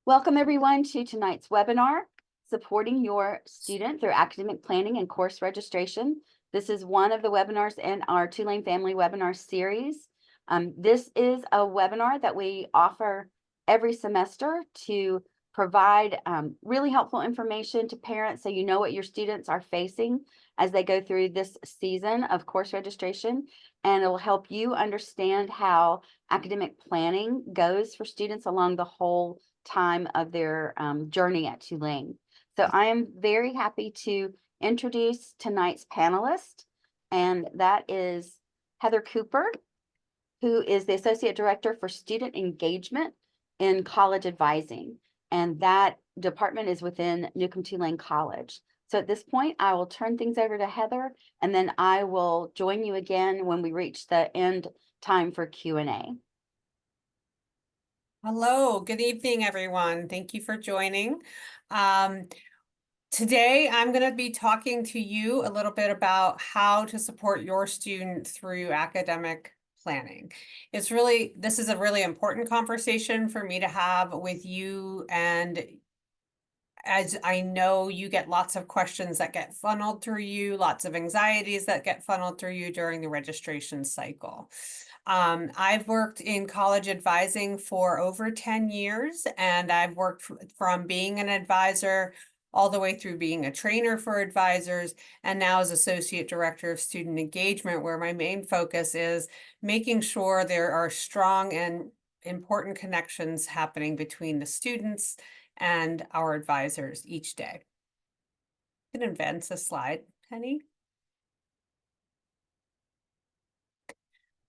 Welcome everyone to tonight's webinar, Supporting Your Student Through Academic Planning and Course Registration. This is one of the webinars in our Tulane Family Webinar Series. This is a webinar that we offer every semester to provide really helpful information to parents so you know what your students are facing as they go through this season of course registration, and it will help you understand how academic planning goes for students along the whole time of their journey at Tulane. So I am very happy to introduce tonight's panelist, and that is Heather Cooper, who is the Associate Director for Student Engagement in College Advising, and that department is within Newcomb-Tulane College. So at this point, I will turn things over to Heather, and then I will join you again when we reach the end time for Q&A. Hello, good evening, everyone. Thank you for joining. Today, I'm going to be talking to you a little bit about how to support your student through academic planning. This is a really important conversation for me to have with you, and as I know, you get lots of questions that get funneled through you, lots of anxieties that get funneled through you during the registration cycle. I've worked in college advising for over 10 years, and I've worked from being an advisor all the way through being a trainer for advisors, and now as Associate Director of Student Engagement, where my main focus is making sure there are strong and important connections happening between the students and our advisors each day. You can advance the slide, Penny.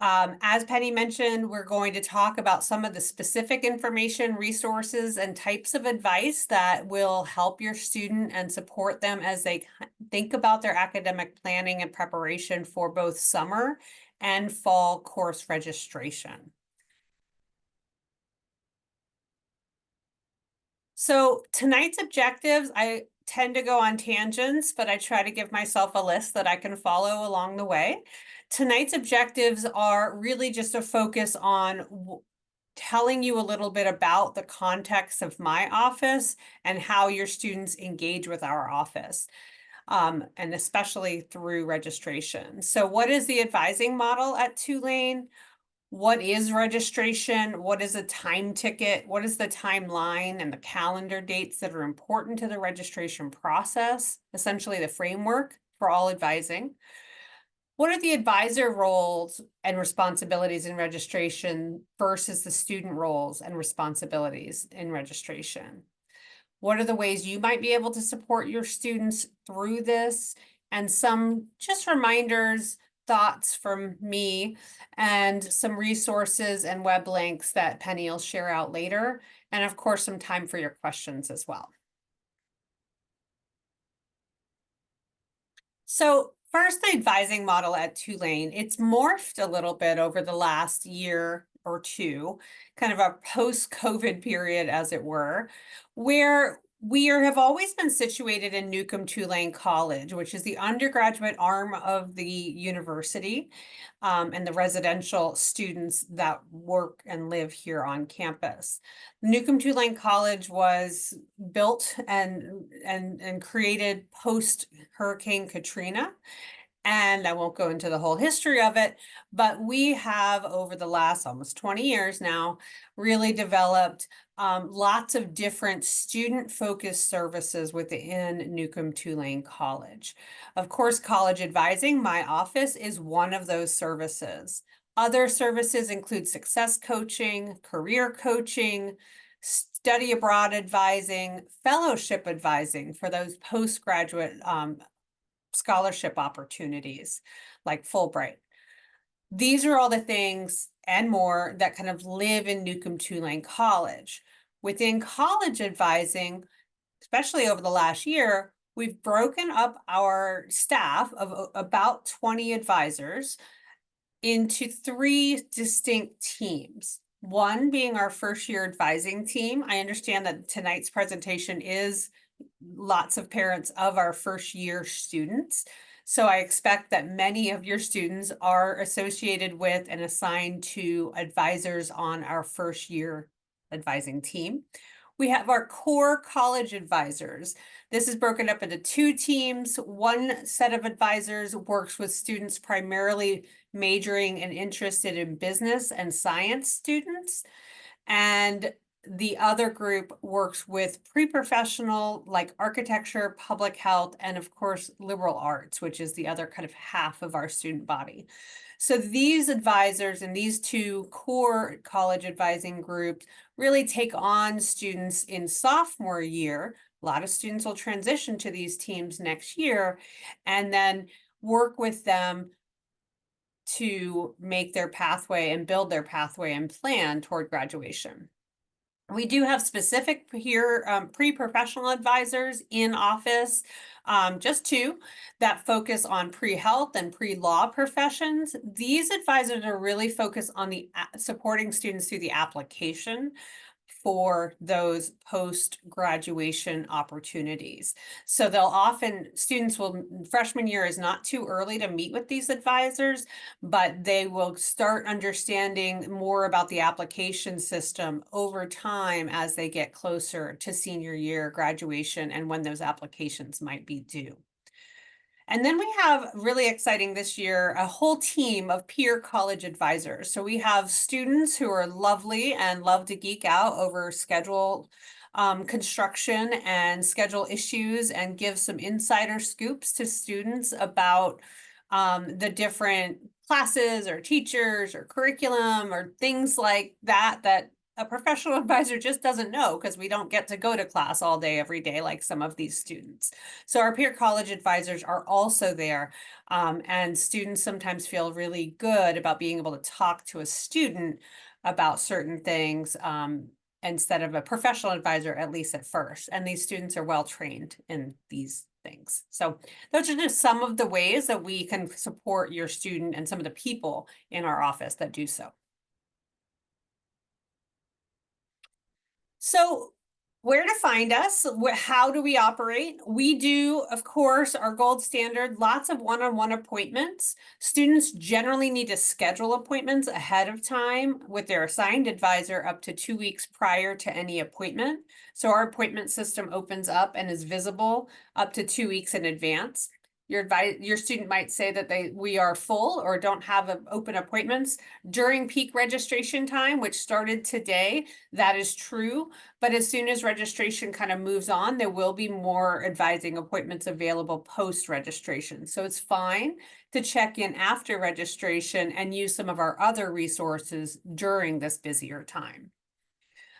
As Penny mentioned, we're going to talk about some of the specific information, resources, and types of advice that will help your student and support them as they think about their academic planning and preparation for both summer and fall course registration. So tonight's objectives, I tend to go on tangents, but I try to give myself a list that I can follow along the way. Tonight's objectives are really just a focus on telling you a little bit about the context of my office and how your students engage with our office, and especially through registration. So what is the advising model at Tulane? What is registration? What is a time ticket? What is the timeline and the calendar dates that are important to the registration process? Essentially the framework for all advising. What are the advisor roles and responsibilities in registration versus the student roles and responsibilities in registration? What are the ways you might be able to support your students through this? And some just reminders, thoughts from me, and some resources and web links that Penny will share out later. And of course, some time for your questions as well. So first, the advising model at Tulane, it's morphed a little bit over the last year or two, kind of a post-COVID period, as it were, where have always been situated in Newcomb-Tulane College, which is the undergraduate arm of the university, and the residential students that work and live here on campus. Newcomb-Tulane College was built and created post Hurricane Katrina. And I won't go into the whole history of it, but we have over the last almost 20 years now really developed lots of different student-focused services within Newcomb-Tulane College. Of course, college advising, my office, is one of those services. Other services include success coaching, career coaching, study abroad advising, fellowship advising for those postgraduate scholarship opportunities like Fulbright. These are all the things and more that kind of live in Newcomb-Tulane College. Within college advising, especially over the last year, we've broken up our staff of about 20 advisors into 3 distinct teams. One being our first year advising team. I understand that tonight's presentation is lots of parents of our first year students. So I expect that many of your students are associated with and assigned to advisors on our first year advising team. We have our core college advisors. This is broken up into 2 teams. One set of advisors works with students primarily majoring and interested in business and science students. And the other group works with pre-professional like architecture, public health, and of course, liberal arts, which is the other kind of half of our student body. So these advisors and these 2 core college advising groups really take on students in sophomore year. A lot of students will transition to these teams next year and then work with them to make their pathway and build their pathway and plan toward graduation. We do have specific pre-professional advisors in office, just 2 that focus on pre-health and pre-law professions. These advisors are really focused on the supporting students through the application for those post-graduation opportunities. So freshman year is not too early to meet with these advisors, but they will start understanding more about the application system over time as they get closer to senior year graduation and when those applications might be due. And then we have really exciting this year, a whole team of peer college advisors. So we have students who are lovely and love to geek out over schedule construction and schedule issues and give some insider scoops to students about the different classes or teachers or curriculum or things like that that a professional advisor just doesn't know because we don't get to go to class all day, every day, like some of these students. So our peer college advisors are also there. And students sometimes feel really good about being able to talk to a student about certain things instead of a professional advisor, at least at first. And these students are well trained in these things. So those are just some of the ways that we can support your student and some of the people in our office that do so. So where to find us, how do we operate? We do, of course, our gold standard, lots of one-on-one appointments. Students generally need to schedule appointments ahead of time with their assigned advisor up to 2 weeks prior to any appointment. So our appointment system opens up and is visible up to 2 weeks in advance. Your student might say that we are full or don't have open appointments during peak registration time, which started today. That is true. But as soon as registration kind of moves on, there will be more advising appointments available post-registration. So it's fine to check in after registration and use some of our other resources during this busier time.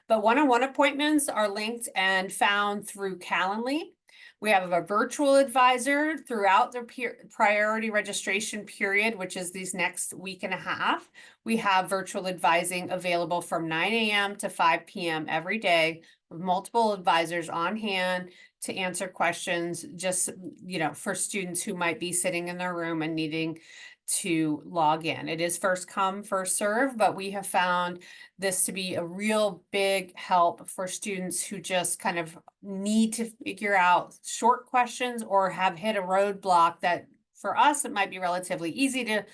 But one-on-one appointments are linked and found through Calendly. We have a virtual advisor throughout the priority registration period, which is these next week and a half. We have virtual advising available from 9 a.m. to 5 p.m. every day with multiple advisors on hand to answer questions just, for students who might be sitting in their room and needing to log in. It is first come, first serve, but we have found this to be a real big help for students who just kind of need to figure out short questions or have hit a roadblock that for us, it might be relatively easy to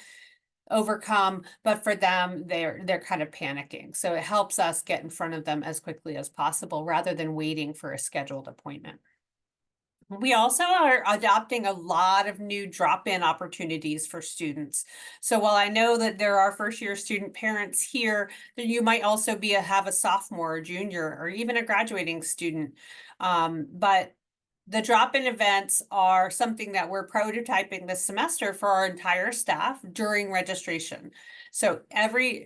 overcome, but for them, they're kind of panicking. So it helps us get in front of them as quickly as possible rather than waiting for a scheduled appointment. We also are adopting a lot of new drop-in opportunities for students. So while I know that there are first-year student parents here, that you might also have a sophomore or junior or even a graduating student. But the drop-in events are something that we're prototyping this semester for our entire staff during registration. So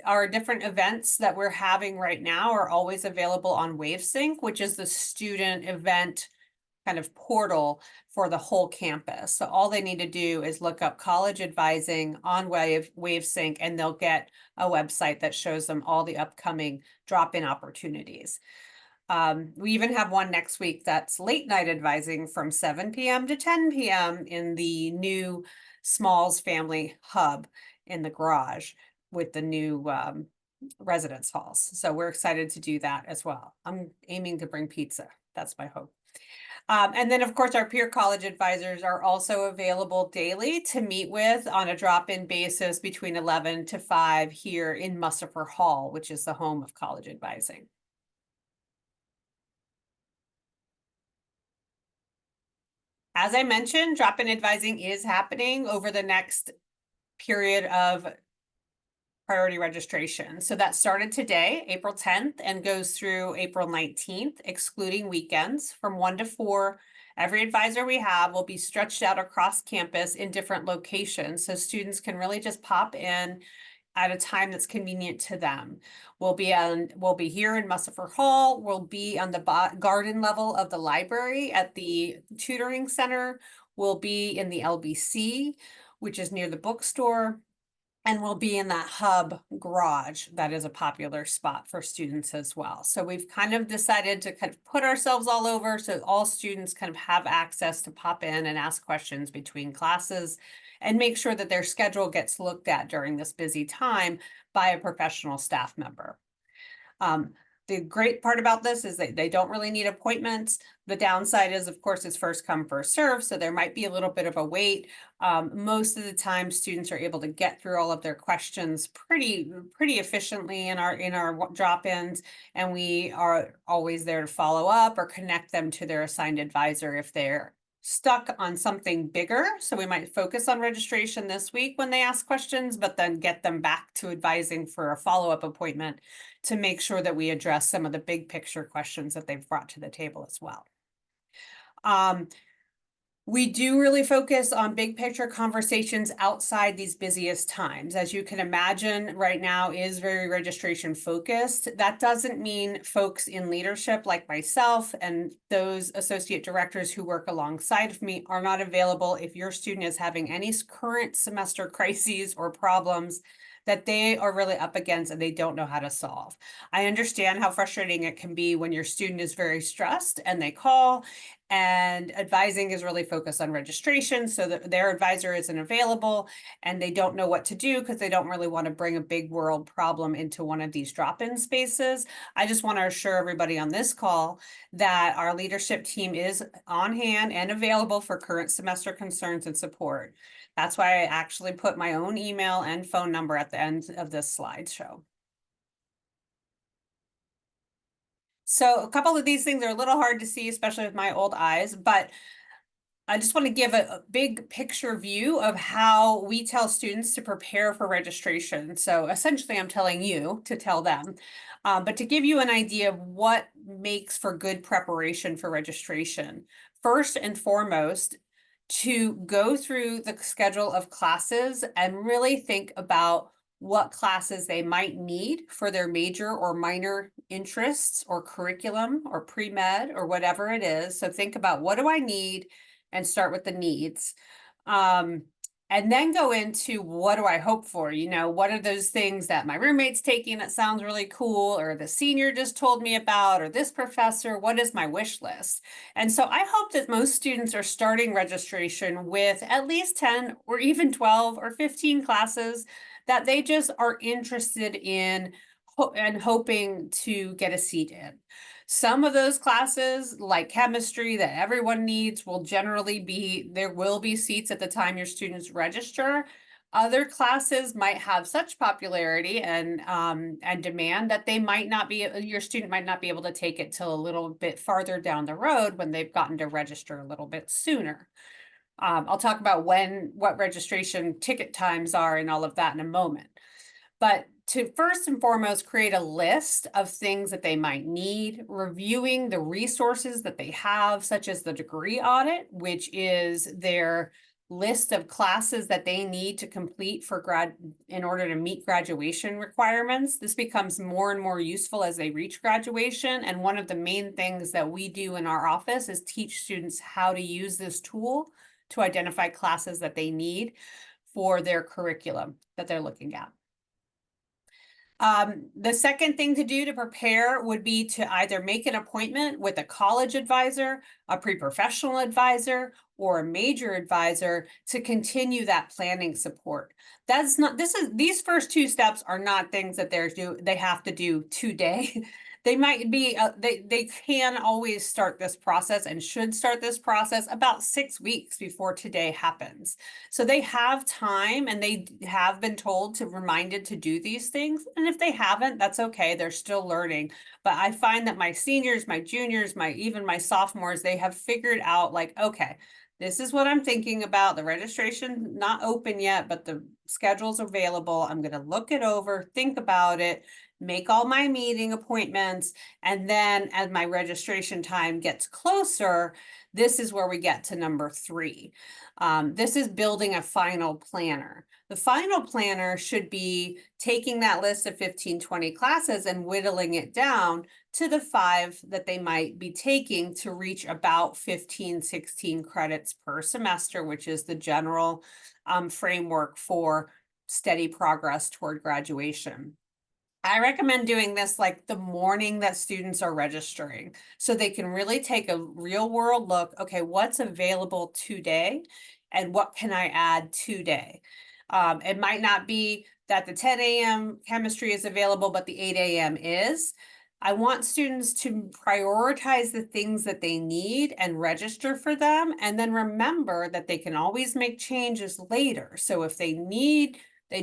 our different events that we're having right now are always available on WaveSync, which is the student event kind of portal for the whole campus. So all they need to do is look up college advising on WaveSync, and they'll get a website that shows them all the upcoming drop-in opportunities. We even have one next week that's late night advising from 7 p.m. to 10 p.m. in the new Smalls Family Hub in the garage with the new residence halls. So we're excited to do that as well. I'm aiming to bring pizza. That's my hope. And then, of course, our peer college advisors are also available daily to meet with on a drop-in basis between 11 to 5 here in Mussafer Hall, which is the home of college advising. As I mentioned, drop-in advising is happening over the next period of priority registration. So that started today, April 10th, and goes through April 19th, excluding weekends from 1 to 4. Every advisor we have will be stretched out across campus in different locations. So students can really just pop in at a time that's convenient to them. We'll be here in Mussafer Hall. We'll be on the garden level of the library at the tutoring center. We'll be in the LBC, which is near the bookstore. And we'll be in that hub garage that is a popular spot for students as well. So we've kind of decided to kind of put ourselves all over so all students kind of have access to pop in and ask questions between classes and make sure that their schedule gets looked at during this busy time by a professional staff member. The great part about this is that they don't really need appointments. The downside is, of course, it's first come, first serve, so there might be a little bit of a wait. Most of the time, students are able to get through all of their questions pretty efficiently in our drop-ins, and we are always there to follow up or connect them to their assigned advisor if they're stuck on something bigger. So we might focus on registration this week when they ask questions, but then get them back to advising for a follow-up appointment to make sure that we address some of the big picture questions that they've brought to the table as well. We do really focus on big picture conversations outside these busiest times. As you can imagine, right now is very registration focused. That doesn't mean folks in leadership like myself and those associate directors who work alongside of me are not available if your student is having any current semester crises or problems that they are really up against and they don't know how to solve. I understand how frustrating it can be when your student is very stressed and they call, and advising is really focused on registration so that their advisor isn't available and they don't know what to do because they don't really want to bring a big world problem into one of these drop-in spaces. I just want to assure everybody on this call that our leadership team is on hand and available for current semester concerns and support. That's why I actually put my own email and phone number at the end of this slideshow. So a couple of these things are a little hard to see, especially with my old eyes, but I just want to give a big picture view of how we tell students to prepare for registration. So essentially, I'm telling you to tell them, but to give you an idea of what makes for good preparation for registration. First and foremost, to go through the schedule of classes and really think about what classes they might need for their major or minor interests or curriculum or pre-med or whatever it is. So think about, what do I need, and start with the needs. And then go into, what do I hope for? You know, what are those things that my roommate's taking that sounds really cool, or the senior just told me about, or this professor, what is my wish list? And so I hope that most students are starting registration with at least 10 or even 12 or 15 classes that they just are interested in and hoping to get a seat in. Some of those classes, like chemistry that everyone needs, will generally be, there will be seats at the time your students register. Other classes might have such popularity and demand that they might not be, your student might not be able to take it till a little bit farther down the road when they've gotten to register a little bit sooner. I'll talk about what registration ticket times are and all of that in a moment. But to first and foremost create a list of things that they might need, reviewing the resources that they have, such as the degree audit, which is their list of classes that they need to complete in order to meet graduation requirements. This becomes more and more useful as they reach graduation. And one of the main things that we do in our office is teach students how to use this tool to identify classes that they need for their curriculum that they're looking at. The second thing to do to prepare would be to either make an appointment with a college advisor, a pre-professional advisor, or a major advisor to continue that planning support. These first two steps are not things that they have to do today. They might be, they can always start this process and should start this process about 6 weeks before today happens. So they have time and they have been reminded to do these things. And if they haven't, that's okay. They're still learning. But I find that my seniors, my juniors, even my sophomores, they have figured out, like, okay, this is what I'm thinking about. The registration not open yet, but the schedule's available. I'm gonna look it over, think about it, make all my meeting appointments, and then as my registration time gets closer, this is where we get to number 3. This is building a final planner. The final planner should be taking that list of 15, 20 classes and whittling it down to the 5 that they might be taking to reach about 15, 16 credits per semester, which is the general framework for steady progress toward graduation. I recommend doing this like the morning that students are registering, so they can really take a real world look. Okay, what's available today and what can I add today? It might not be that the 10 a.m. chemistry is available, but the 8 a.m. is. I want students to prioritize the things that they need and register for them, and then remember that they can always make changes later. So if they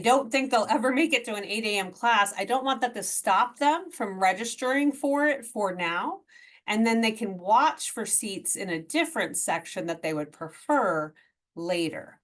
don't think they'll ever make it to an 8 a.m. class, I don't want that to stop them from registering for it for now. And then they can watch for seats in a different section that they would prefer later.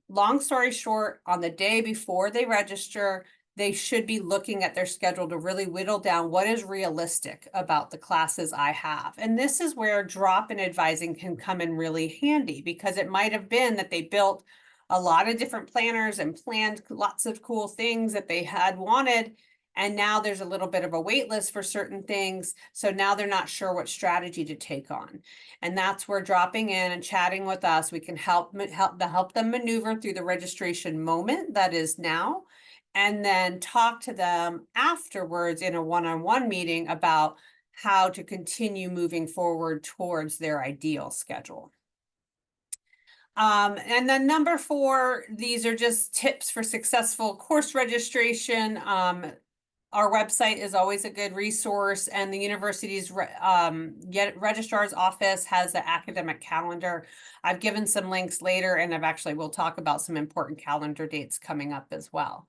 Long story short, on the day before they register, they should be looking at their schedule to really whittle down what is realistic about the classes I have. And this is where drop-in advising can come in really handy, because it might have been that they built a lot of different planners and planned lots of cool things that they had wanted. And now there's a little bit of a wait list for certain things. So now they're not sure what strategy to take on. And that's where dropping in and chatting with us, we can help them maneuver through the registration moment that is now, and then talk to them afterwards in a one-on-one meeting about how to continue moving forward towards their ideal schedule. And then number 4, these are just tips for successful course registration. Our website is always a good resource, and the university's registrar's office has an academic calendar. I've given some links later, and we'll talk about some important calendar dates coming up as well.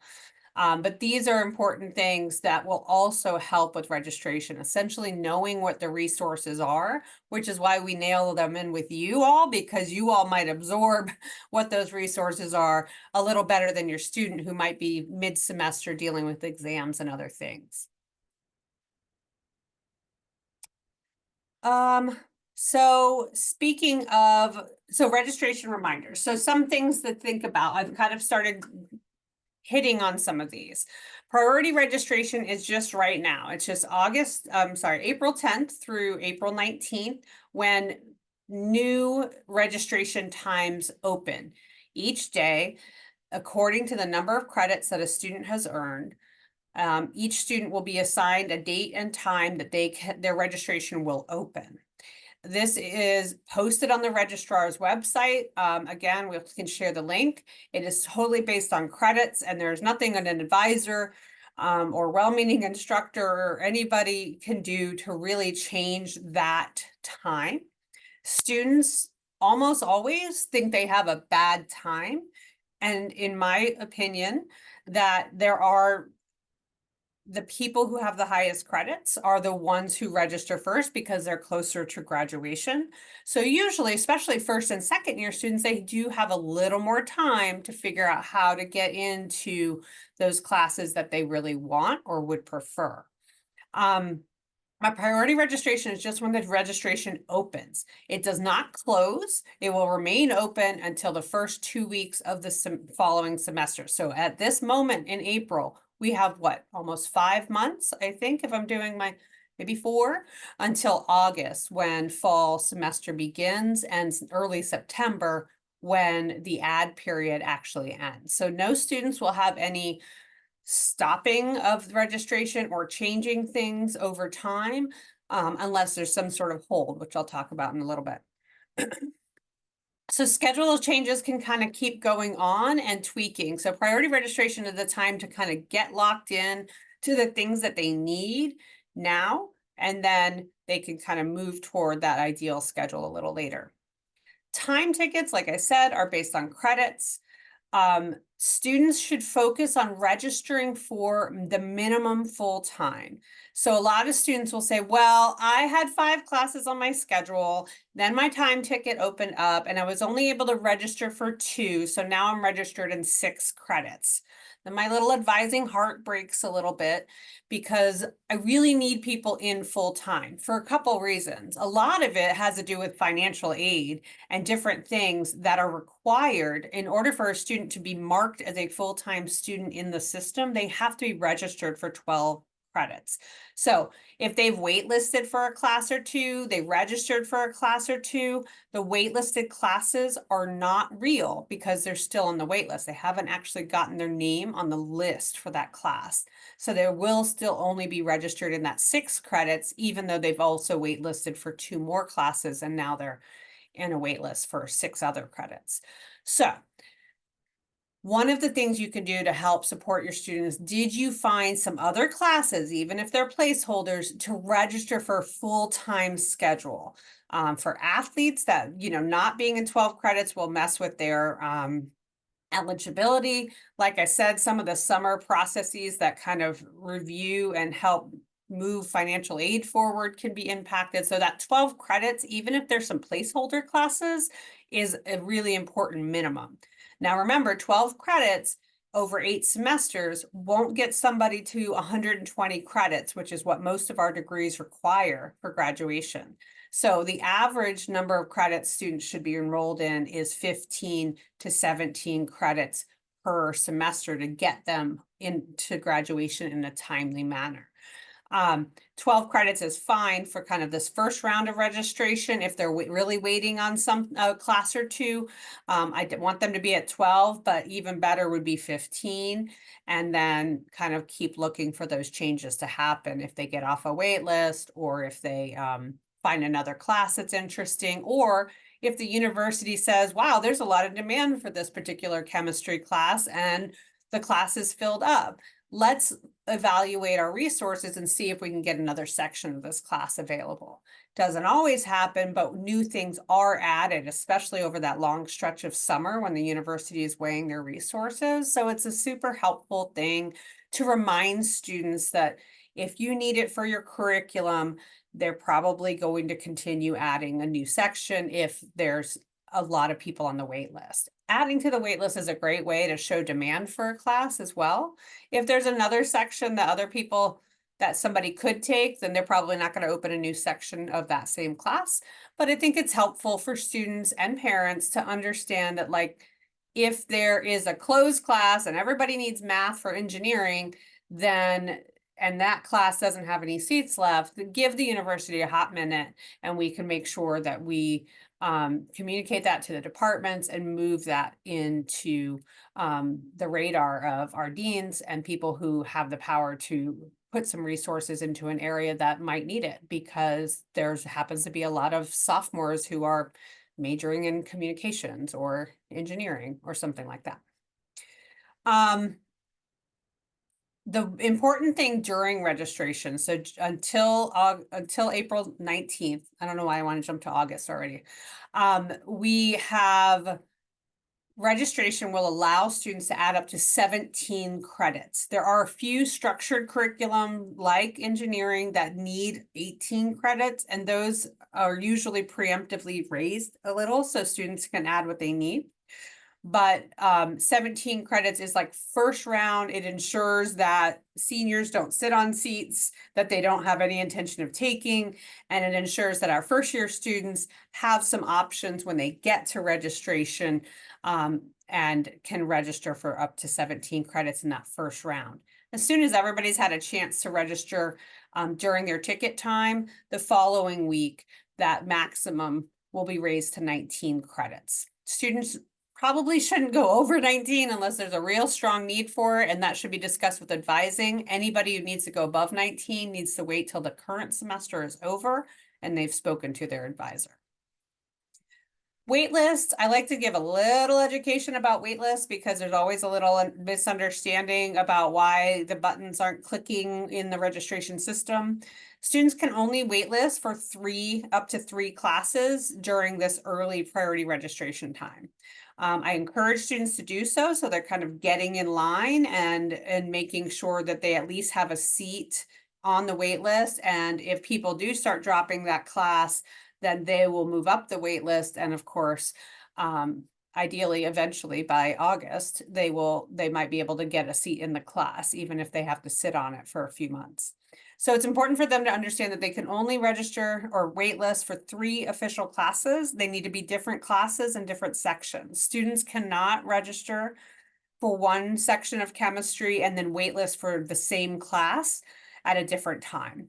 But these are important things that will also help with registration, essentially knowing what the resources are, which is why we nail them in with you all, because you all might absorb what those resources are a little better than your student who might be mid-semester dealing with exams and other things. So speaking of, registration reminders. So some things to think about. I've kind of started hitting on some of these. Priority registration is just right now. It's just April 10th through April 19th when new registration times open. Each day, according to the number of credits that a student has earned, each student will be assigned a date and time that their registration will open. This is posted on the registrar's website. Again, we can share the link. It is totally based on credits, and there's nothing an advisor or well-meaning instructor or anybody can do to really change that time. Students almost always think they have a bad time. And in my opinion, that the people who have the highest credits are the ones who register first because they're closer to graduation. So usually, especially first and second year students, they do have a little more time to figure out how to get into those classes that they really want or would prefer. My priority registration is just when the registration opens. It does not close. It will remain open until the first 2 weeks of the following semester. So at this moment in April, we have almost 5 months, I think, if I'm doing maybe 4, until August when fall semester begins, and early September when the add period actually ends. So no students will have any stopping of registration or changing things over time, unless there's some sort of hold, which I'll talk about in a little bit. So schedule changes can kind of keep going on and tweaking. So priority registration is the time to kind of get locked in to the things that they need now, and then they can kind of move toward that ideal schedule a little later. Time tickets, like I said, are based on credits. Students should focus on registering for the minimum full time. So a lot of students will say, well, I had 5 classes on my schedule, then my time ticket opened up and I was only able to register for 2. So now I'm registered in 6 credits. Then my little advising heart breaks a little bit because I really need people in full time for a couple reasons. A lot of it has to do with financial aid and different things that are required in order for a student to be marked as a full-time student in the system. They have to be registered for 12 credits. So if they've waitlisted for a class or 2, they registered for a class or 2, the waitlisted classes are not real because they're still on the waitlist. They haven't actually gotten their name on the list for that class. So they will still only be registered in that 6 credits, even though they've also waitlisted for 2 more classes and now they're in a wait list for 6 other credits. So one of the things you can do to help support your students, did you find some other classes, even if they're placeholders, to register for a full-time schedule? For athletes that, not being in 12 credits will mess with their eligibility. Like I said, some of the summer processes that kind of review and help move financial aid forward can be impacted. So that 12 credits, even if there's some placeholder classes, is a really important minimum. Now remember, 12 credits over 8 semesters won't get somebody to 120 credits, which is what most of our degrees require for graduation. So the average number of credits students should be enrolled in is 15 to 17 credits per semester to get them into graduation in a timely manner. 12 credits is fine for kind of this first round of registration. If they're really waiting on some class or 2, I want them to be at 12, but even better would be 15. And then kind of keep looking for those changes to happen if they get off a wait list or if they find another class that's interesting, or if the university says, wow, there's a lot of demand for this particular chemistry class and the class is filled up. Let's evaluate our resources and see if we can get another section of this class available. Doesn't always happen, but new things are added, especially over that long stretch of summer when the university is weighing their resources. So it's a super helpful thing to remind students that if you need it for your curriculum, they're probably going to continue adding a new section if there's a lot of people on the wait list. Adding to the wait list is a great way to show demand for a class as well. If there's another section that somebody could take, then they're probably not going to open a new section of that same class. But I think it's helpful for students and parents to understand that, like, if there is a closed class and everybody needs math for engineering, then and that class doesn't have any seats left, give the university a hot minute and we can make sure that we communicate that to the departments and move that into the radar of our deans and people who have the power to put some resources into an area that might need it, because there's happens to be a lot of sophomores who are majoring in communications or engineering or something like that. The important thing during registration, so until April 19th, I don't know why I want to jump to August already. We have registration will allow students to add up to 17 credits. There are a few structured curriculum like engineering that need 18 credits, and those are usually preemptively raised a little so students can add what they need. But 17 credits is like first round. It ensures that seniors don't sit on seats that they don't have any intention of taking. And it ensures that our first year students have some options when they get to registration and can register for up to 17 credits in that first round. As soon as everybody's had a chance to register during their ticket time, the following week, that maximum will be raised to 19 credits. Students probably shouldn't go over 19 unless there's a real strong need for it, and that should be discussed with advising. Anybody who needs to go above 19 needs to wait till the current semester is over and they've spoken to their advisor. Waitlist, I like to give a little education about waitlist because there's always a little misunderstanding about why the buttons aren't clicking in the registration system. Students can only waitlist for up to three classes during this early priority registration time. I encourage students to do so, so they're kind of getting in line and making sure that they at least have a seat on the wait list. And if people do start dropping that class, then they will move up the wait list. And of course, ideally, eventually by August, they might be able to get a seat in the class, even if they have to sit on it for a few months. So it's important for them to understand that they can only register or wait list for 3 official classes. They need to be different classes and different sections. Students cannot register for one section of chemistry and then waitlist for the same class at a different time.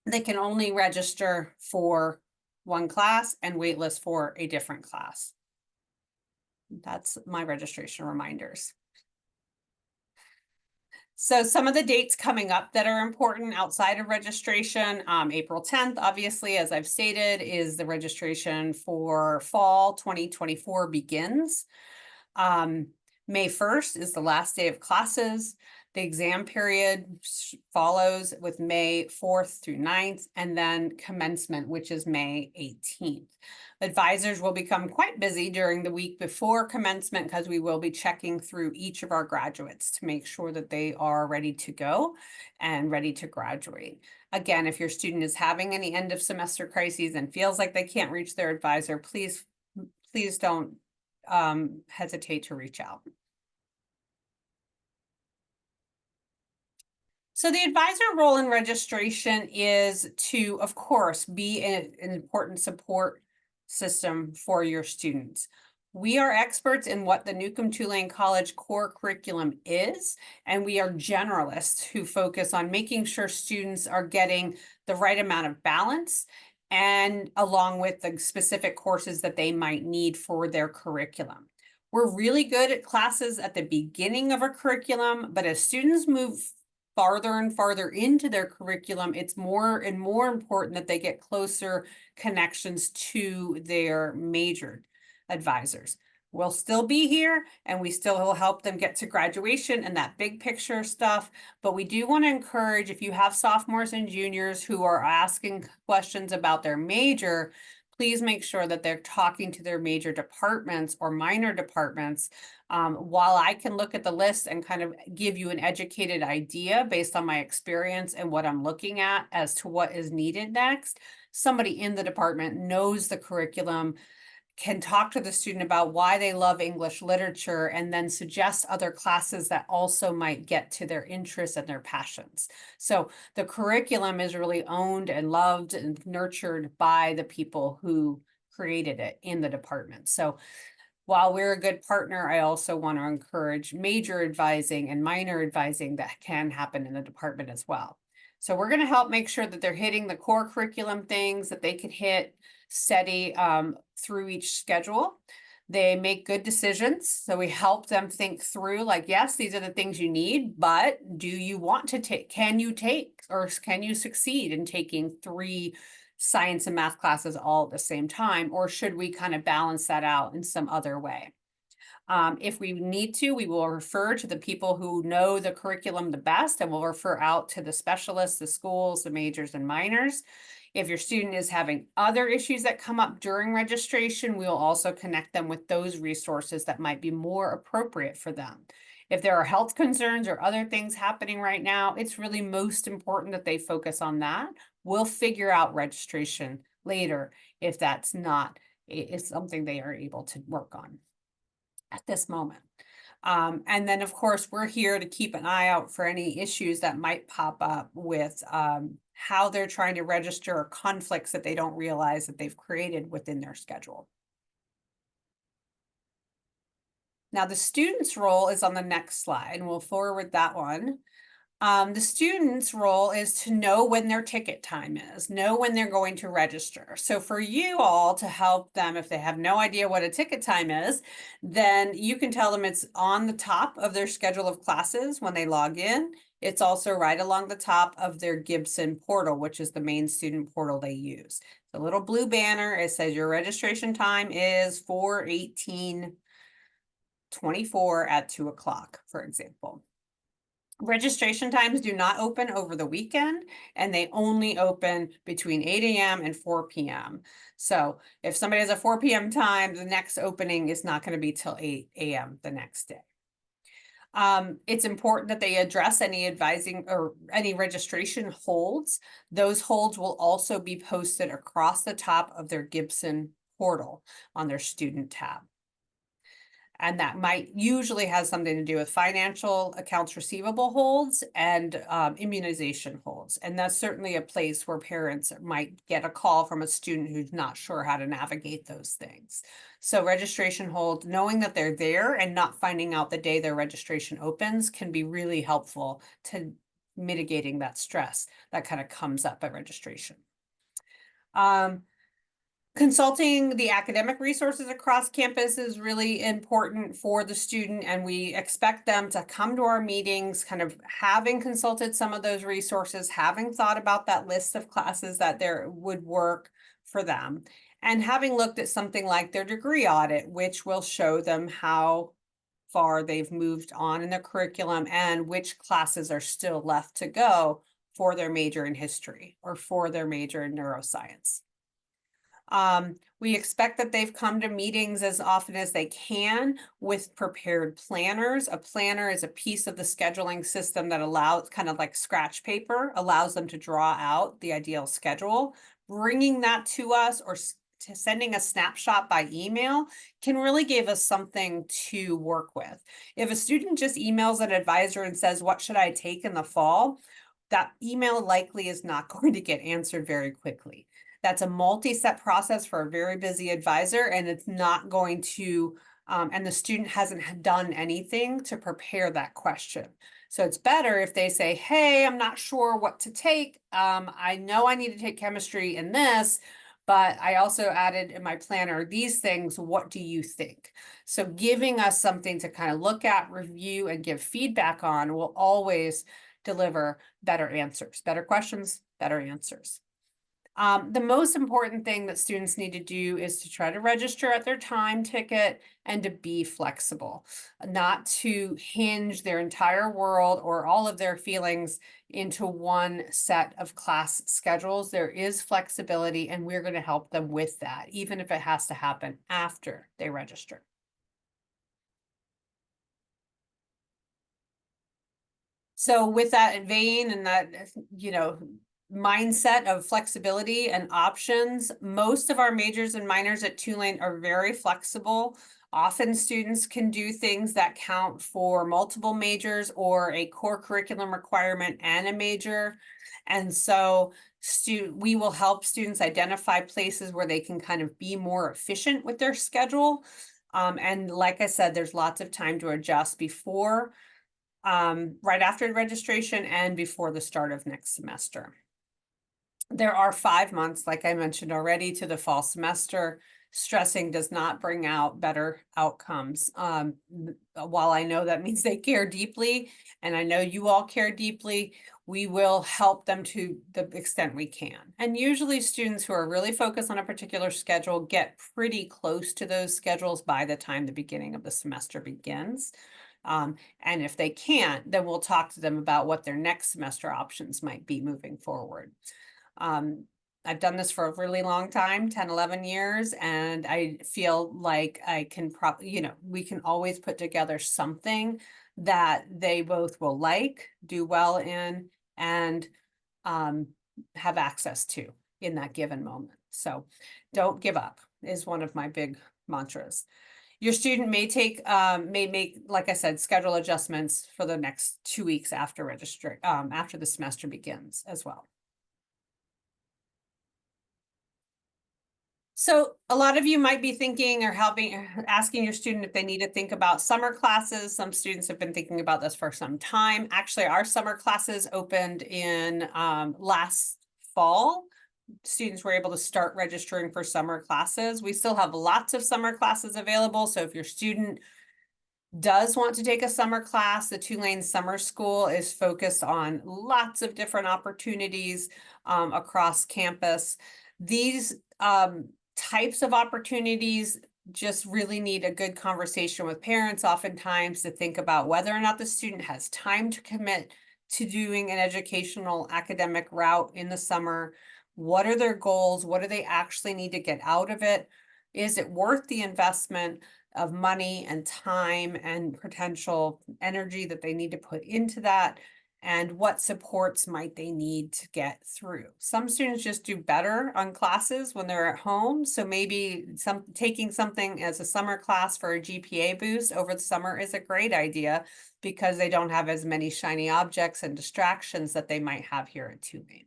They can only register for one class and waitlist for a different class. That's my registration reminders. So some of the dates coming up that are important outside of registration, April 10th, obviously, as I've stated, is the registration for fall 2024 begins. May 1st is the last day of classes. The exam period follows with May 4th through 9th, and then commencement, which is May 18th. Advisors will become quite busy during the week before commencement because we will be checking through each of our graduates to make sure that they are ready to go and ready to graduate. Again, if your student is having any end of semester crises and feels like they can't reach their advisor, please don't hesitate to reach out. So the advisor role in registration is to, of course, be an important support system for your students. We are experts in what the Newcomb-Tulane College core curriculum is, and we are generalists who focus on making sure students are getting the right amount of balance and along with the specific courses that they might need for their curriculum. We're really good at classes at the beginning of a curriculum, but as students move farther and farther into their curriculum, it's more and more important that they get closer connections to their major advisors. We'll still be here and we still will help them get to graduation and that big picture stuff. But we do want to encourage, if you have sophomores and juniors who are asking questions about their major, please make sure that they're talking to their major departments or minor departments. While I can look at the list and kind of give you an educated idea based on my experience and what I'm looking at as to what is needed next, somebody in the department knows the curriculum, can talk to the student about why they love English literature, and then suggest other classes that also might get to their interests and their passions. So the curriculum is really owned and loved and nurtured by the people who created it in the department. So while we're a good partner, I also want to encourage major advising and minor advising that can happen in the department as well. So we're going to help make sure that they're hitting the core curriculum things that they can hit steady through each schedule. They make good decisions. So we help them think through, like, yes, these are the things you need, but do you want to take, can you take, or can you succeed in taking 3 science and math classes all at the same time, or should we kind of balance that out in some other way? If we need to, we will refer to the people who know the curriculum the best, and we'll refer out to the specialists, the schools, the majors and minors. If your student is having other issues that come up during registration, we'll also connect them with those resources that might be more appropriate for them. If there are health concerns or other things happening right now, it's really most important that they focus on that. We'll figure out registration later if that's not, it's something they are able to work on at this moment. And then, of course, we're here to keep an eye out for any issues that might pop up with how they're trying to register, or conflicts that they don't realize that they've created within their schedule. Now, the student's role is on the next slide, and we'll forward that one. The student's role is to know when their ticket time is, know when they're going to register. So for you all to help them, if they have no idea what a ticket time is, then you can tell them it's on the top of their schedule of classes when they log in. It's also right along the top of their Gibson portal, which is the main student portal they use. The little blue banner, it says your registration time is 4/18/24 at 2 o'clock, for example. Registration times do not open over the weekend, and they only open between 8 AM and 4 PM. So if somebody has a 4 PM time, the next opening is not gonna be till 8 AM the next day. It's important that they address any advising or any registration holds. Those holds will also be posted across the top of their Gibson portal on their student tab. And that might usually has something to do with financial accounts receivable holds and immunization holds. And that's certainly a place where parents might get a call from a student who's not sure how to navigate those things. So registration holds, knowing that they're there and not finding out the day their registration opens can be really helpful to mitigating that stress that kind of comes up at registration. Consulting the academic resources across campus is really important for the student, and we expect them to come to our meetings, kind of having consulted some of those resources, having thought about that list of classes that there would work for them, and having looked at something like their degree audit, which will show them how far they've moved on in their curriculum and which classes are still left to go for their major in history or for their major in neuroscience. We expect that they've come to meetings as often as they can with prepared planners. A planner is a piece of the scheduling system that allows, kind of like scratch paper, allows them to draw out the ideal schedule. Bringing that to us or to sending a snapshot by email can really give us something to work with. If a student just emails an advisor and says, "What should I take in the fall?" that email likely is not going to get answered very quickly. That's a multi-step process for a very busy advisor, and it's not going to, and the student hasn't done anything to prepare that question. So it's better if they say, "Hey, I'm not sure what to take. I know I need to take chemistry in this, but I also added in my planner these things. What do you think?" So giving us something to kind of look at, review, and give feedback on will always deliver better answers, better questions, better answers. The most important thing that students need to do is to try to register at their time ticket and to be flexible, not to hinge their entire world or all of their feelings into one set of class schedules. There is flexibility, and we're going to help them with that, even if it has to happen after they register. So with that vein and that, mindset of flexibility and options, most of our majors and minors at Tulane are very flexible. Often students can do things that count for multiple majors or a core curriculum requirement and a major. And so we will help students identify places where they can kind of be more efficient with their schedule. And like I said, there's lots of time to adjust before right after registration and before the start of next semester. There are 5 months, like I mentioned already, to the fall semester. Stressing does not bring out better outcomes. While I know that means they care deeply, and I know you all care deeply, we will help them to the extent we can. And usually students who are really focused on a particular schedule get pretty close to those schedules by the time the beginning of the semester begins. And if they can't, then we'll talk to them about what their next semester options might be moving forward. I've done this for a really long time, 10, 11 years, and I feel like I can probably, we can always put together something that they both will like, do well in, and have access to in that given moment. So don't give up is one of my big mantras. Your student may make, like I said, schedule adjustments for the next 2 weeks after after the semester begins as well. So a lot of you might be thinking or asking your student if they need to think about summer classes. Some students have been thinking about this for some time. Actually, our summer classes opened in last fall. Students were able to start registering for summer classes. We still have lots of summer classes available. So if your student does want to take a summer class, the Tulane Summer School is focused on lots of different opportunities across campus. These types of opportunities just really need a good conversation with parents oftentimes to think about whether or not the student has time to commit to doing an educational academic route in the summer. What are their goals? What do they actually need to get out of it? Is it worth the investment of money and time and potential energy that they need to put into that? And what supports might they need to get through? Some students just do better on classes when they're at home. So maybe taking something as a summer class for a GPA boost over the summer is a great idea because they don't have as many shiny objects and distractions that they might have here at Tulane.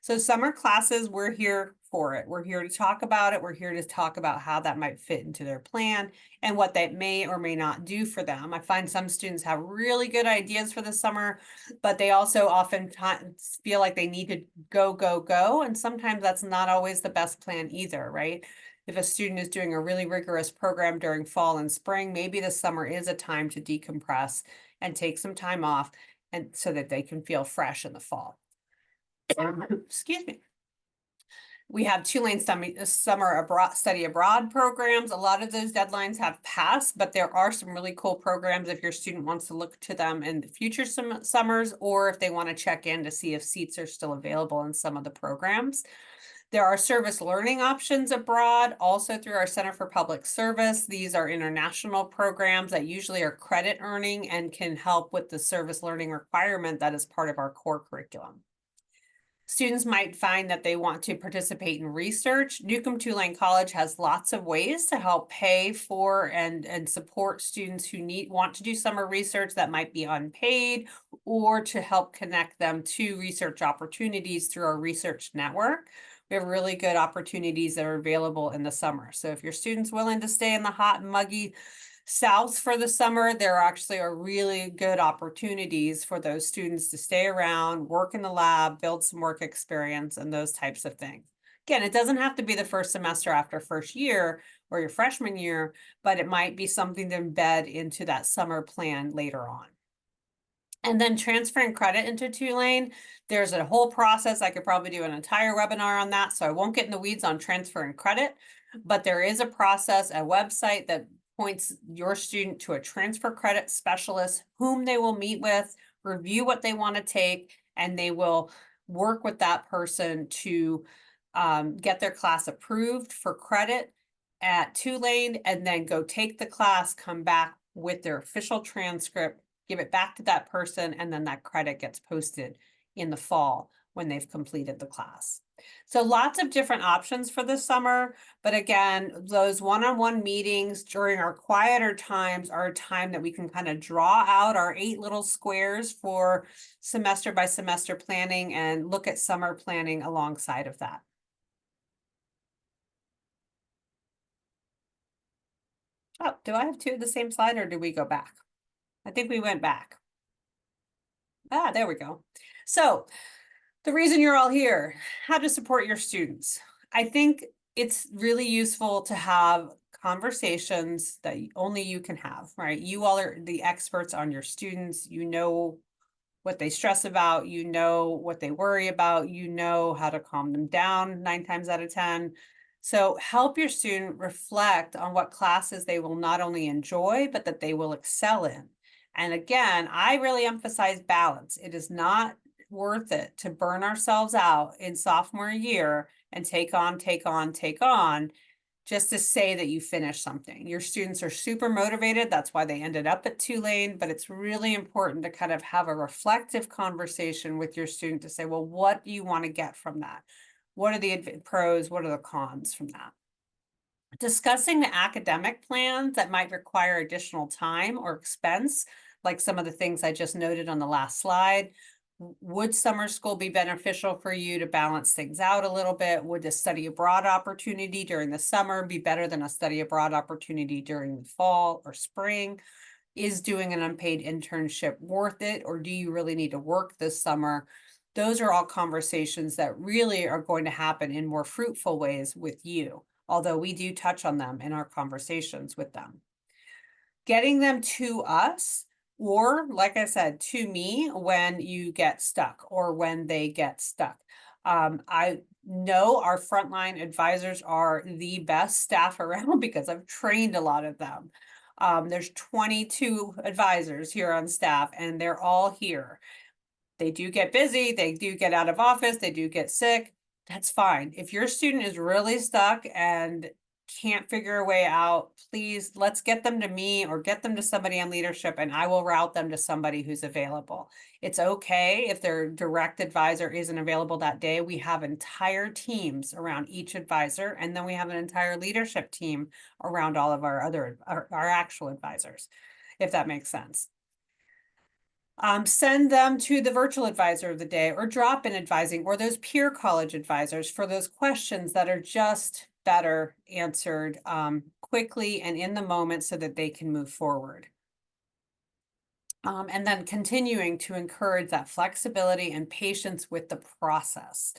So summer classes, we're here for it. We're here to talk about it. We're here to talk about how that might fit into their plan and what that may or may not do for them. I find some students have really good ideas for the summer, but they also oftentimes feel like they need to go, go, go. And sometimes that's not always the best plan either, right? If a student is doing a really rigorous program during fall and spring, maybe the summer is a time to decompress and take some time off and so that they can feel fresh in the fall. Excuse me. We have Tulane summer abroad, study abroad programs. A lot of those deadlines have passed, but there are some really cool programs if your student wants to look to them in the future summers, or if they want to check in to see if seats are still available in some of the programs. There are service learning options abroad, also through our Center for Public Service. These are international programs that usually are credit earning and can help with the service learning requirement that is part of our core curriculum. Students might find that they want to participate in research. Newcomb-Tulane College has lots of ways to help pay for and support students who want to do summer research that might be unpaid, or to help connect them to research opportunities through our research network. We have really good opportunities that are available in the summer. So if your student's willing to stay in the hot and muggy South for the summer, there actually are really good opportunities for those students to stay around, work in the lab, build some work experience, and those types of things. Again, it doesn't have to be the first semester after first year or your freshman year, but it might be something to embed into that summer plan later on. And then transferring credit into Tulane, there's a whole process. I could probably do an entire webinar on that, so I won't get in the weeds on transferring credit, but there is a process, a website that points your student to a transfer credit specialist whom they will meet with, review what they want to take, and they will work with that person to get their class approved for credit at Tulane, and then go take the class, come back with their official transcript, give it back to that person, and then that credit gets posted in the fall when they've completed the class. So lots of different options for the summer, but again, those one-on-one meetings during our quieter times are a time that we can kind of draw out our 8 little squares for semester by semester planning and look at summer planning alongside of that. Oh, do I have 2 of the same slide, or did we go back? I think we went back. Ah, there we go. So the reason you're all here, how to support your students. I think it's really useful to have conversations that only you can have, right? You all are the experts on your students. You know what they stress about, you know what they worry about, you know how to calm them down 9 times out of 10. So help your student reflect on what classes they will not only enjoy, but that they will excel in. And again, I really emphasize balance. It is not worth it to burn ourselves out in sophomore year and take on just to say that you finished something. Your students are super motivated. That's why they ended up at Tulane, but it's really important to kind of have a reflective conversation with your student to say, well, what do you want to get from that? What are the pros? What are the cons from that? Discussing the academic plans that might require additional time or expense, like some of the things I just noted on the last slide. Would summer school be beneficial for you to balance things out a little bit? Would the study abroad opportunity during the summer be better than a study abroad opportunity during the fall or spring? Is doing an unpaid internship worth it, or do you really need to work this summer? Those are all conversations that really are going to happen in more fruitful ways with you, although we do touch on them in our conversations with them. Getting them to us, or like I said, to me when you get stuck or when they get stuck. I know our frontline advisors are the best staff around because I've trained a lot of them. There's 22 advisors here on staff, and they're all here. They do get busy, they do get out of office, they do get sick. That's fine. If your student is really stuck and can't figure a way out, please let's get them to me or get them to somebody in leadership, and I will route them to somebody who's available. It's okay if their direct advisor isn't available that day. We have entire teams around each advisor, and then we have an entire leadership team around all of our actual advisors, if that makes sense. Send them to the virtual advisor of the day or drop-in advising or those peer college advisors for those questions that are just better answered quickly and in the moment so that they can move forward. And then continuing to encourage that flexibility and patience with the process.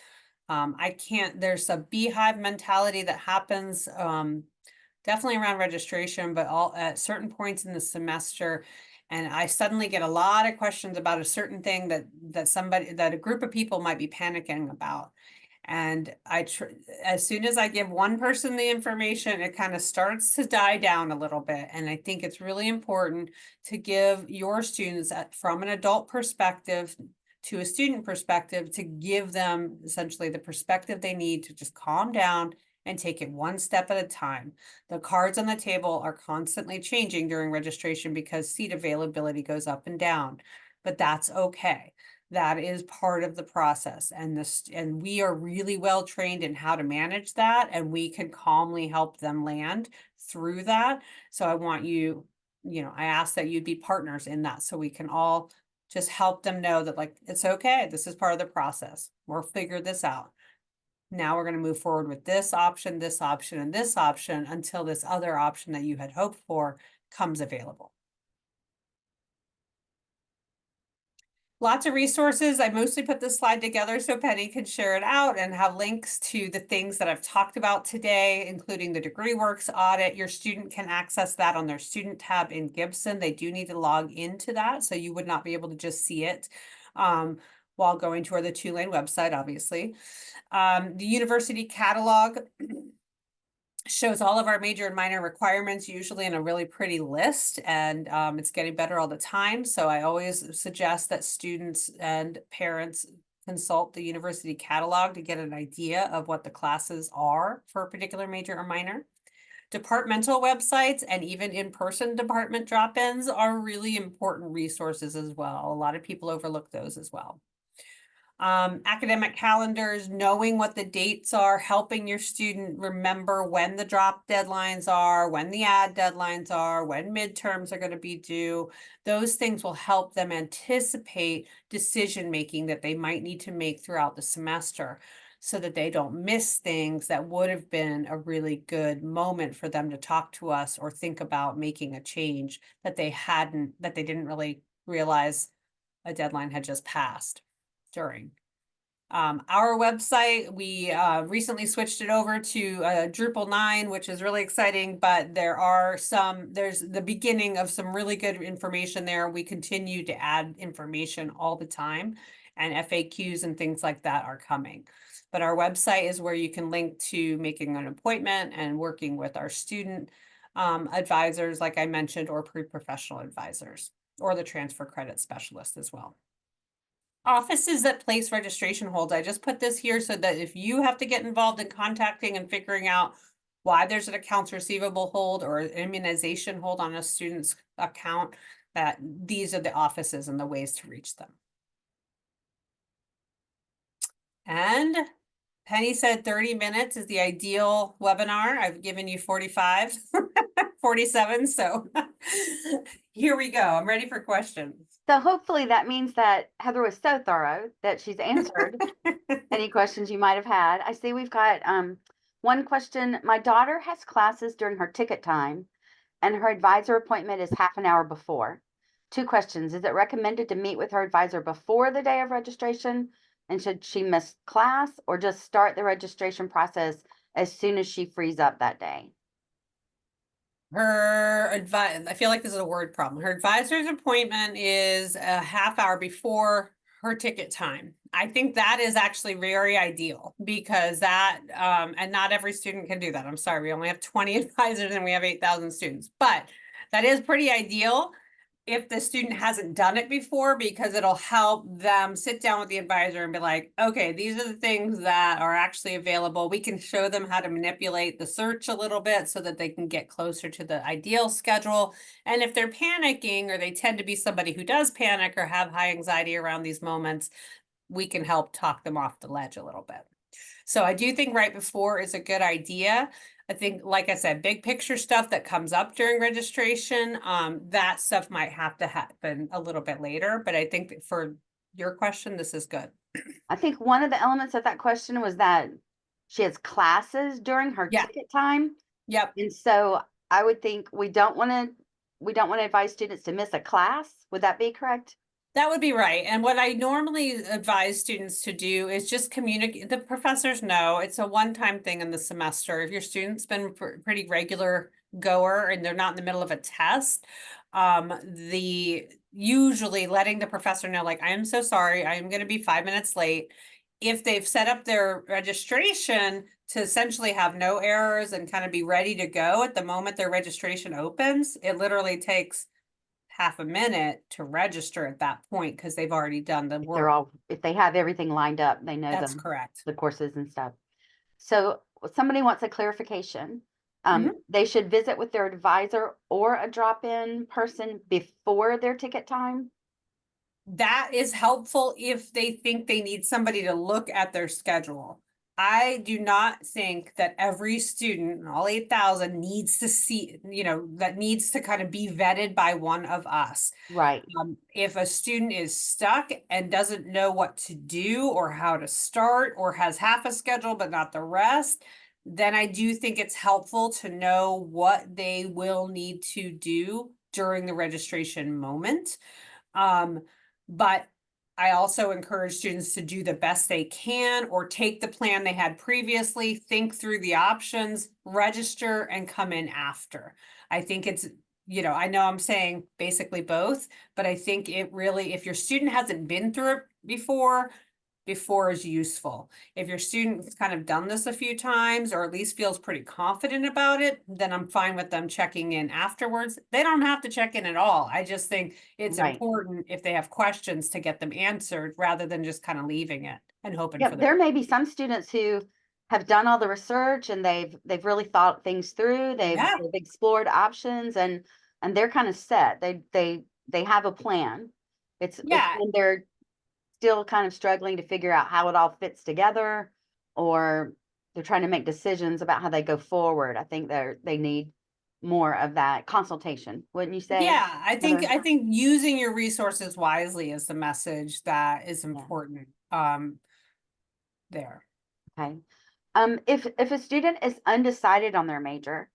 There's a beehive mentality that happens definitely around registration, but all at certain points in the semester. And I suddenly get a lot of questions about a certain thing that a group of people might be panicking about. And as soon as I give one person the information, it kind of starts to die down a little bit. And I think it's really important to give your students from an adult perspective to a student perspective, to give them essentially the perspective they need to just calm down and take it one step at a time. The cards on the table are constantly changing during registration because seat availability goes up and down, but that's okay. That is part of the process, and we are really well trained in how to manage that, and we can calmly help them land through that. So I want you, I ask that you'd be partners in that, so we can all just help them know that, like, it's okay. This is part of the process. We'll figure this out. Now we're going to move forward with this option, and this option until this other option that you had hoped for comes available. Lots of resources. I mostly put this slide together so Penny can share it out and have links to the things that I've talked about today, including the DegreeWorks audit. Your student can access that on their student tab in Gibson. They do need to log into that, so you would not be able to just see it while going to the Tulane website, obviously. The university catalog shows all of our major and minor requirements, usually in a really pretty list, and it's getting better all the time. So I always suggest that students and parents consult the university catalog to get an idea of what the classes are for a particular major or minor. Departmental websites and even in-person department drop-ins are really important resources as well. A lot of people overlook those as well. Academic calendars, knowing what the dates are, helping your student remember when the drop deadlines are, when the add deadlines are, when midterms are going to be due. Those things will help them anticipate decision-making that they might need to make throughout the semester so that they don't miss things that would have been a really good moment for them to talk to us or think about making a change that they didn't really realize a deadline had just passed during. Our website, we recently switched it over to Drupal 9, which is really exciting, but there's the beginning of some really good information there. We continue to add information all the time, and FAQs and things like that are coming. But our website is where you can link to making an appointment and working with our student advisors, like I mentioned, or pre-professional advisors, or the transfer credit specialist as well. Offices that place registration holds. I just put this here so that if you have to get involved in contacting and figuring out why there's an accounts receivable hold or an immunization hold on a student's account, that these are the offices and the ways to reach them. And Penny said 30 minutes is the ideal webinar. I've given you 45, 47. So here we go. I'm ready for questions. So hopefully that means that Heather was so thorough that she's answered any questions you might have had. I see we've got one question. My daughter has classes during her ticket time and her advisor appointment is half an hour before. 2 questions. Is it recommended to meet with her advisor before the day of registration? And should she miss class or just start the registration process as soon as she frees up that day? I feel like this is a word problem. Her advisor's appointment is a half hour before per ticket time. I think that is actually very ideal because that, and not every student can do that. I'm sorry, we only have 20 advisors and we have 8,000 students, but that is pretty ideal if the student hasn't done it before, because it'll help them sit down with the advisor and be like, okay, these are the things that are actually available. We can show them how to manipulate the search a little bit so that they can get closer to the ideal schedule. And if they're panicking, or they tend to be somebody who does panic or have high anxiety around these moments, we can help talk them off the ledge a little bit. So I do think right before is a good idea. I think, like I said, big picture stuff that comes up during registration, that stuff might have to happen a little bit later, but I think that for your question, this is good. I think one of the elements of that question was that she has classes during her Yeah, ticket time. yep. And so I would think we don't want to advise students to miss a class. Would that be correct? That would be right. And what I normally advise students to do is just communicate. The professors know it's a one-time thing in the semester. If your student's been pretty regular goer and they're not in the middle of a test, the usually letting the professor know, like, I am so sorry, I am going to be 5 minutes late. If they've set up their registration to essentially have no errors and kind of be ready to go at the moment their registration opens, it literally takes half a minute to register at that point because they've already done the work. If they have everything lined up, they know That's correct. the courses and stuff. So somebody wants a clarification. Mhm. They should visit with their advisor or a drop-in person before their ticket time. That is helpful if they think they need somebody to look at their schedule. I do not think that every student, all 8,000, needs to see, that needs to kind of be vetted by one of us. Right, If a student is stuck and doesn't know what to do or how to start, or has half a schedule but not the rest, then I do think it's helpful to know what they will need to do during the registration moment. Um, but I also encourage students to do the best they can, or take the plan they had previously, think through the options, register, and come in after. I think it's, I know I'm saying basically both, but I think it really, if your student hasn't been through it before is useful. If your student's kind of done this a few times, or at least feels pretty confident about it, then I'm fine with them checking in afterwards. They don't have to check in at all. I just think it's right. important if they have questions to get them answered rather than just kind of leaving it and hoping for Yep, the there may be some students who have done all the research and they've really thought things through. yeah, They've explored options and they're kind of set. They have a plan. It's yeah. when they're still kind of struggling to figure out how it all fits together, or they're trying to make decisions about how they go forward. I think they need more of that consultation, wouldn't you say? Yeah, I think Heather? I think using your resources wisely is the message that is Yeah. important there. Okay. If a student is undecided on their major,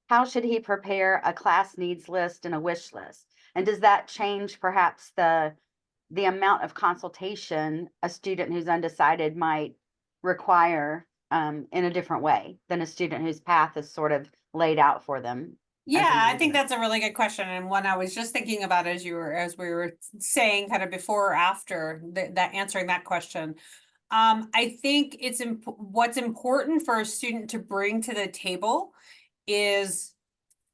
how should he prepare a class needs list and a wish list? And does that change perhaps the amount of consultation a student who's undecided might require in a different way than a student whose path is sort of laid out for them Yeah, as a I think major? that's a really good question, and one I was just thinking about as we were saying, kind of before or after that answering that question. I think what's important for a student to bring to the table is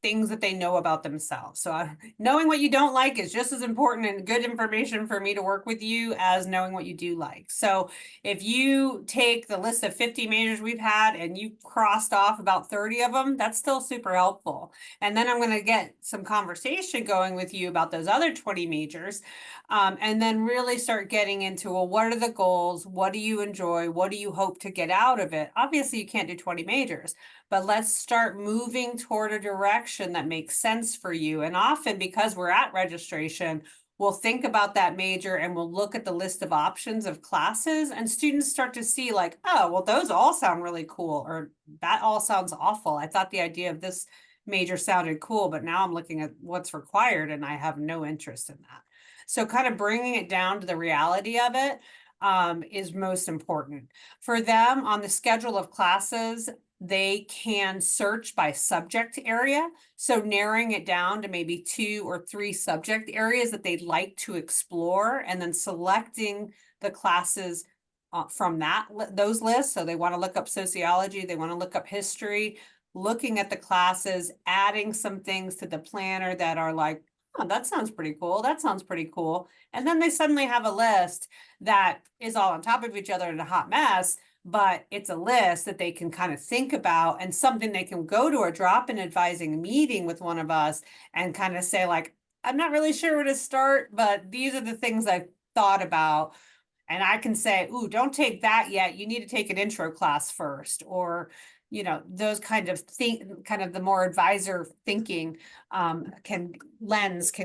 things that they know about themselves. So knowing what you don't like is just as important and good information for me to work with you as knowing what you do like. So if you take the list of 50 majors we've had and you crossed off about 30 of them, that's still super helpful. And then I'm going to get some conversation going with you about those other 20 majors. And then really start getting into, well, what are the goals? What do you enjoy? What do you hope to get out of it? Obviously, you can't do 20 majors, but let's start moving toward a direction that makes sense for you. And often, because we're at registration, we'll think about that major and we'll look at the list of options of classes, and students start to see like, oh, well, those all sound really cool, or that all sounds awful. I thought the idea of this major sounded cool, but now I'm looking at what's required and I have no interest in that. So kind of bringing it down to the reality of it is most important. For them on the schedule of classes, they can search by subject area. So narrowing it down to maybe 2 or 3 subject areas that they'd like to explore, and then selecting the classes from those lists. So they want to look up sociology, they want to look up history, looking at the classes, adding some things to the planner that are like, oh, that sounds pretty cool. That sounds pretty cool. And then they suddenly have a list that is all on top of each other in a hot mess, but it's a list that they can kind of think about and something they can go to a drop-in advising meeting with one of us and kind of say like, I'm not really sure where to start, but these are the things I've thought about. And I can say, ooh, don't take that yet. You need to take an intro class first, or, those kind of kind of the more advisor thinking can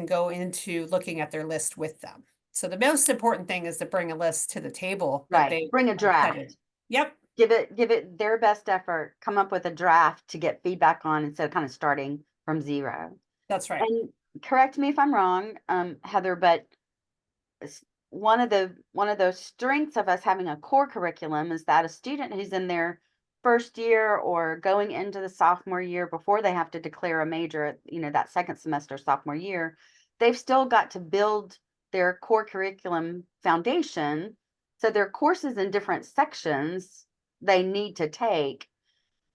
go into looking at their list with them. So the most important thing is to bring a list to the table that Right. they Bring a draft. Yep, Give it their best effort, come up with a draft to get feedback on instead of kind of starting from zero. that's right. And correct me if I'm wrong, Heather, but one of those strengths of us having a core curriculum is that a student who's in their first year or going into the sophomore year before they have to declare a major, that second semester sophomore year, they've still got to build their core curriculum foundation. So their courses in different sections they need to take,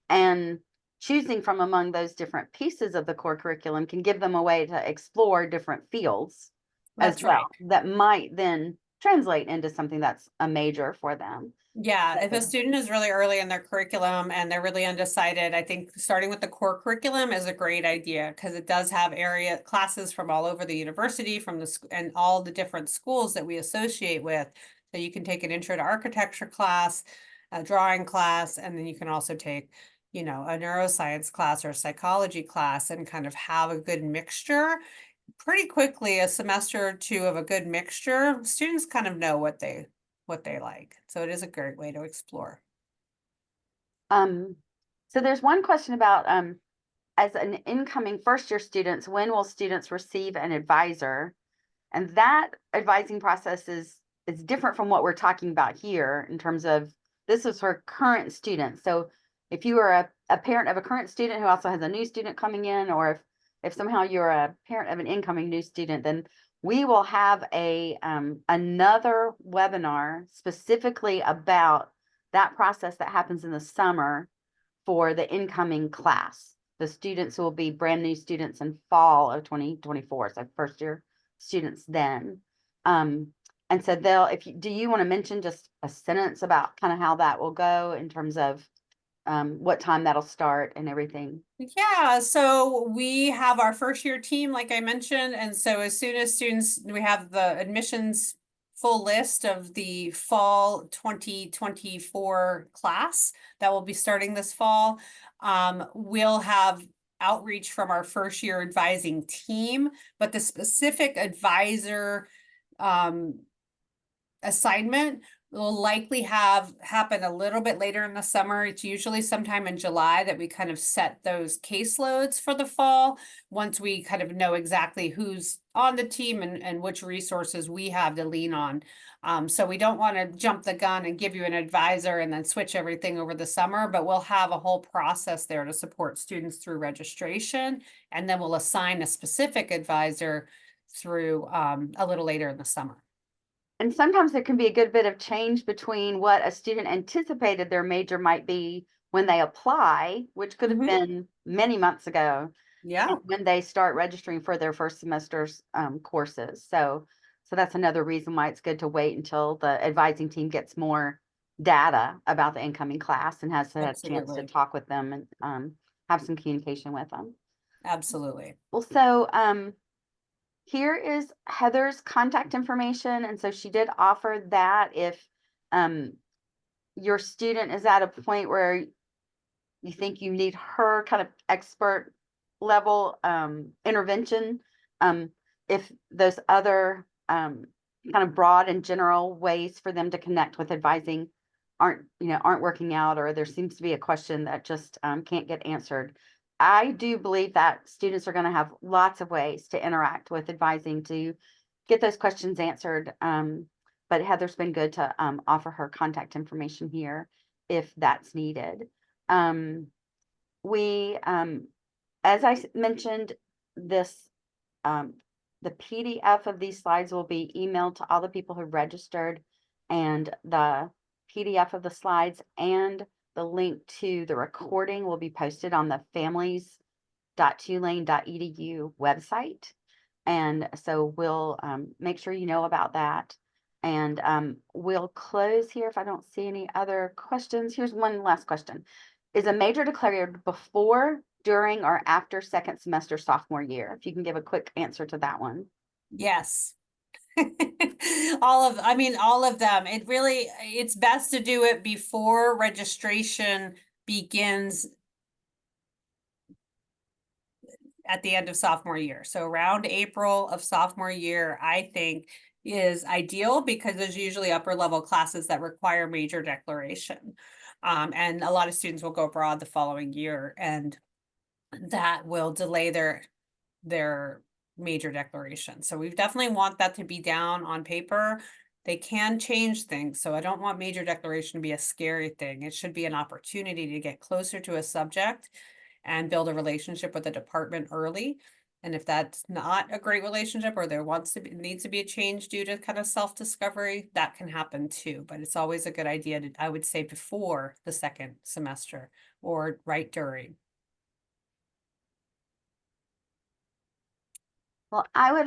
and choosing from among those different pieces of the core curriculum can give them a way to explore different fields as That's right. well that might then translate into something that's a major for them. Yeah, if a So, student is really early in their curriculum and they're really undecided, I think starting with the core curriculum is a great idea because it does have area classes from all over the university, from and all the different schools that we associate with. So you can take an intro to architecture class, a drawing class, and then you can also take, a neuroscience class or a psychology class and kind of have a good mixture. Pretty quickly, a semester or two of a good mixture, students kind of know what they like. So it is a great way to explore. um, so there's one question about as an incoming first year students, when will students receive an advisor? And that advising process is different from what we're talking about here in terms of this is for current students. So if you are a parent of a current student who also has a new student coming in, or if somehow you're a parent of an incoming new student, then we will have another webinar specifically about that process that happens in the summer for the incoming class. The students will be brand new students in fall of 2024, so first year students then. And so do you want to mention just a sentence about kind of how that will go in terms of what time that'll start and everything? Yeah, so we have our first year team, like I mentioned, and so as soon as we have the admissions full list of the fall 2024 class that will be starting this fall. We'll have outreach from our first year advising team, but the specific advisor assignment will likely happen a little bit later in the summer. It's usually sometime in July that we kind of set those caseloads for the fall, once we kind of know exactly who's on the team and which resources we have to lean on. So we don't want to jump the gun and give you an advisor and then switch everything over the summer, but we'll have a whole process there to support students through registration, and then we'll assign a specific advisor through a little later in the summer. And sometimes there can be a good bit of change between what a student anticipated their major might be when they apply, which could have been many months ago, Yeah. and when they start registering for their first semester's courses. So that's another reason why it's good to wait until the advising team gets more data about the incoming class and has a chance to Absolutely. talk with them and have some communication with them. Absolutely. Well, so here is Heather's contact information. And so she did offer that if your student is at a point where you think you need her kind of expert level intervention, if those other kind of broad and general ways for them to connect with advising aren't working out, or there seems to be a question that just can't get answered, I do believe that students are going to have lots of ways to interact with advising to get those questions answered. But Heather's been good to offer her contact information here if that's needed. We, as I mentioned, this the PDF of these slides will be emailed to all the people who registered and the PDF of the slides and the link to the recording will be posted on the families.tulane.edu website. And so we'll make sure you know about that. And we'll close here if I don't see any other questions. Here's one last question. Is a major declared before, during, or after second semester sophomore year? If you can give a quick answer to that one. Yes. All of them. It's best to do it before registration begins at the end of sophomore year. So around April of sophomore year, I think is ideal because there's usually upper level classes that require major declaration. And a lot of students will go abroad the following year, and that will delay their major declaration. So we definitely want that to be down on paper. They can change things, so I don't want major declaration to be a scary thing. It should be an opportunity to get closer to a subject and build a relationship with the department early. And if that's not a great relationship, or there needs to be a change due to kind of self-discovery, that can happen too. But it's always a good idea to, I would say, before the second semester or right during. Well, I would